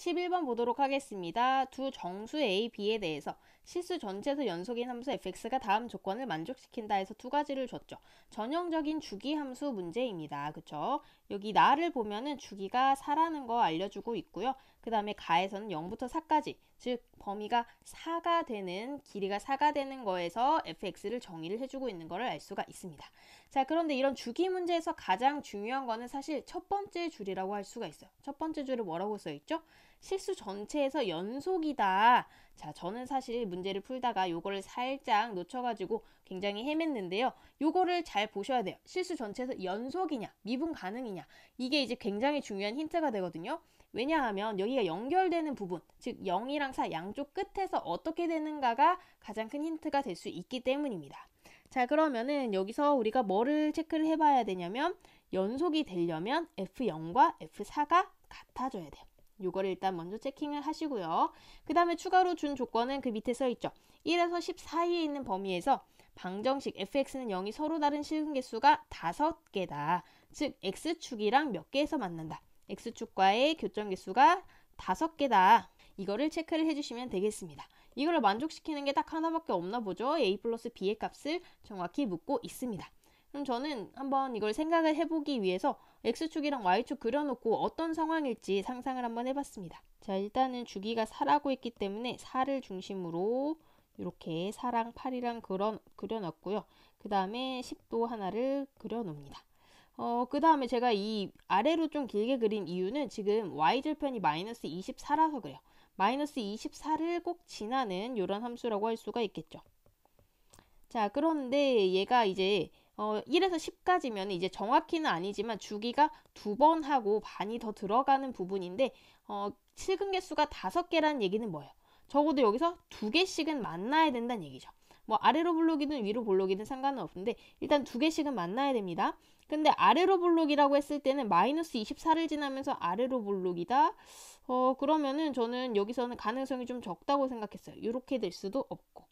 11번 보도록 하겠습니다. 두 정수 A, B에 대해서 실수 전체에서 연속인 함수 fx가 다음 조건을 만족시킨다 해서 두 가지를 줬죠. 전형적인 주기 함수 문제입니다. 그쵸? 여기 나를 보면은 주기가 4라는 거 알려주고 있고요. 그 다음에 가에서는 0부터 4까지, 즉 범위가 4가 되는, 길이가 4가 되는 거에서 fx를 정의를 해주고 있는 거를 알 수가 있습니다. 자, 그런데 이런 주기 문제에서 가장 중요한 거는 사실 첫 번째 줄이라고 할 수가 있어요. 첫 번째 줄에 뭐라고 써있죠? 실수 전체에서 연속이다. 자, 저는 사실 문제를 풀다가 요거를 살짝 놓쳐가지고 굉장히 헤맸는데요. 요거를 잘 보셔야 돼요. 실수 전체에서 연속이냐, 미분 가능이냐. 이게 이제 굉장히 중요한 힌트가 되거든요. 왜냐하면 여기가 연결되는 부분, 즉 0이랑 4 양쪽 끝에서 어떻게 되는가가 가장 큰 힌트가 될 수 있기 때문입니다. 자, 그러면은 여기서 우리가 뭐를 체크를 해봐야 되냐면 연속이 되려면 F0과 F4가 같아져야 돼요. 요거를 일단 먼저 체킹을 하시고요. 그 다음에 추가로 준 조건은 그 밑에 써있죠. 1에서 10 사이에 있는 범위에서 방정식 fx는 0이 서로 다른 실근 개수가 5개다. 즉 x축이랑 몇 개에서 만난다. x축과의 교점 개수가 5개다. 이거를 체크를 해주시면 되겠습니다. 이거를 만족시키는 게 딱 하나밖에 없나 보죠. a 플러스 b의 값을 정확히 묻고 있습니다. 그럼 저는 한번 이걸 생각을 해보기 위해서 x축이랑 y축 그려놓고 어떤 상황일지 상상을 한번 해봤습니다. 자, 일단은 주기가 4라고 했기 때문에 4를 중심으로 이렇게 4랑 8이랑 그려놨고요. 그 다음에 10도 하나를 그려놓습니다. 그 다음에 제가 이 아래로 좀 길게 그린 이유는 지금 y절편이 마이너스 24라서 그래요. 마이너스 24를 꼭 지나는 이런 함수라고 할 수가 있겠죠. 자, 그런데 얘가 이제 1에서 10까지면 이제 정확히는 아니지만 주기가 2번 하고 반이 더 들어가는 부분인데 실근 개수가 5개라는 얘기는 뭐예요? 적어도 여기서 2개씩은 만나야 된다는 얘기죠. 뭐 아래로 블록이든 위로 블록이든 상관은 없는데 일단 2개씩은 만나야 됩니다. 근데 아래로 블록이라고 했을 때는 마이너스 24를 지나면서 아래로 블록이다. 그러면은 저는 여기서는 가능성이 좀 적다고 생각했어요. 이렇게 될 수도 없고.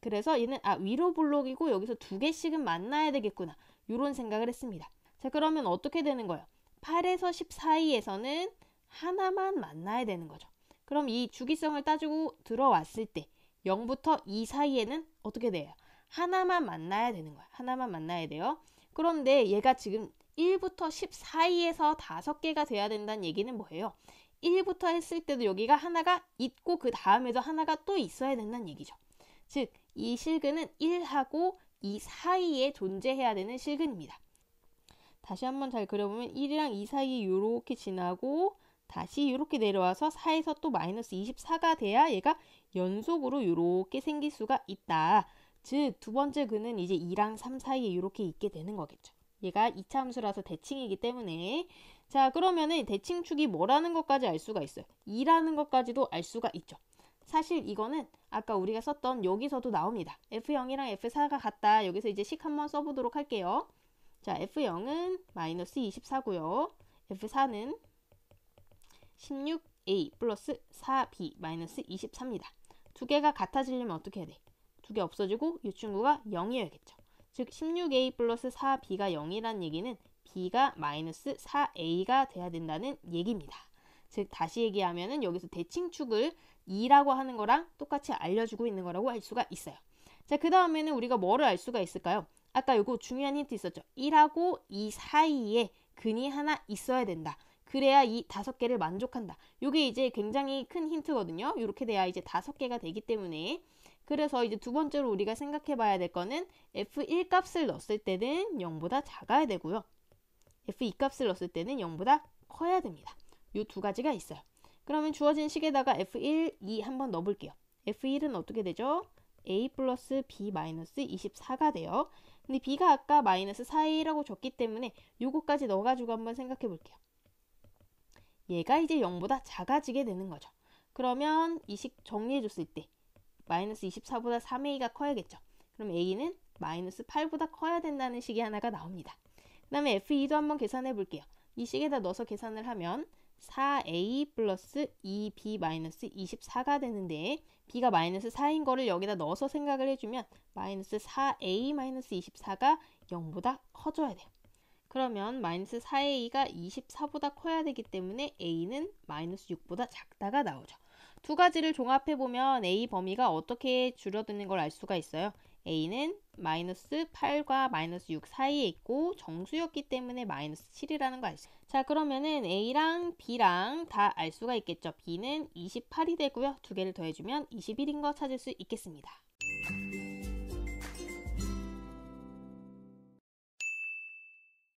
그래서 얘는 위로 블록이고 여기서 2개씩은 만나야 되겠구나. 이런 생각을 했습니다. 자, 그러면 어떻게 되는 거예요? 8에서 10 사이에서는 하나만 만나야 되는 거죠. 그럼 이 주기성을 따지고 들어왔을 때 0부터 2 사이에는 어떻게 돼요? 하나만 만나야 되는 거야. 하나만 만나야 돼요. 그런데 얘가 지금 1부터 10 사이에서 5개가 돼야 된다는 얘기는 뭐예요? 1부터 했을 때도 여기가 하나가 있고 그 다음에도 하나가 또 있어야 된다는 얘기죠. 즉, 이 실근은 1하고 2 사이에 존재해야 되는 실근입니다. 다시 한번 잘 그려보면 1이랑 2 사이에 이렇게 지나고 다시 이렇게 내려와서 4에서 또 마이너스 24가 돼야 얘가 연속으로 이렇게 생길 수가 있다. 즉, 두 번째 근은 이제 2랑 3 사이에 이렇게 있게 되는 거겠죠. 얘가 2차 함수라서 대칭이기 때문에. 자, 그러면은 대칭축이 뭐라는 것까지 알 수가 있어요. 2라는 것까지도 알 수가 있죠. 사실 이거는 아까 우리가 썼던 여기서도 나옵니다. F0이랑 F4가 같다. 여기서 이제 식 한번 써보도록 할게요. 자, F0은 마이너스 24고요. F4는 16A 플러스 4B 마이너스 24입니다. 두 개가 같아지려면 어떻게 해야 돼? 두 개 없어지고 이 친구가 0이어야겠죠. 즉 16A 플러스 4B가 0이라는 얘기는 B가 마이너스 4A가 돼야 된다는 얘기입니다. 즉 다시 얘기하면은 여기서 대칭축을 2라고 하는 거랑 똑같이 알려주고 있는 거라고 할 수가 있어요. 자, 그 다음에는 우리가 뭐를 알 수가 있을까요? 아까 요거 중요한 힌트 있었죠. 1하고 2 사이에 근이 하나 있어야 된다. 그래야 이 5개를 만족한다. 요게 이제 굉장히 큰 힌트거든요. 이렇게 돼야 이제 5개가 되기 때문에. 그래서 이제 두 번째로 우리가 생각해 봐야 될 거는 F1 값을 넣었을 때는 0보다 작아야 되고요. F2 값을 넣었을 때는 0보다 커야 됩니다. 요 두 가지가 있어요. 그러면 주어진 식에다가 F1, 2 한번 넣어볼게요. F1은 어떻게 되죠? A 플러스 B 마이너스 24가 돼요. 근데 B가 아까 마이너스 4A라고 줬기 때문에 요거까지 넣어가지고 한번 생각해 볼게요. 얘가 이제 0보다 작아지게 되는 거죠. 그러면 이 식 정리해 줬을 때 마이너스 24보다 3A가 커야겠죠. 그럼 A는 마이너스 8보다 커야 된다는 식이 하나가 나옵니다. 그 다음에 F2도 한번 계산해 볼게요. 이 식에다 넣어서 계산을 하면 4A 플러스 2B 마이너스 24가 되는데 B가 마이너스 4인 거를 여기다 넣어서 생각을 해주면 마이너스 4A 마이너스 24가 0보다 커져야 돼요. 그러면 마이너스 4a가 24보다 커야 되기 때문에 a는 마이너스 6보다 작다가 나오죠. 두 가지를 종합해보면 a 범위가 어떻게 줄어드는 걸 알 수가 있어요. a는 마이너스 8과 마이너스 6 사이에 있고 정수였기 때문에 마이너스 7이라는 거 알 수 있어요. 자, 그러면은 a랑 b랑 다 알 수가 있겠죠. b는 28이 되고요. 두 개를 더해주면 21인 거 찾을 수 있겠습니다.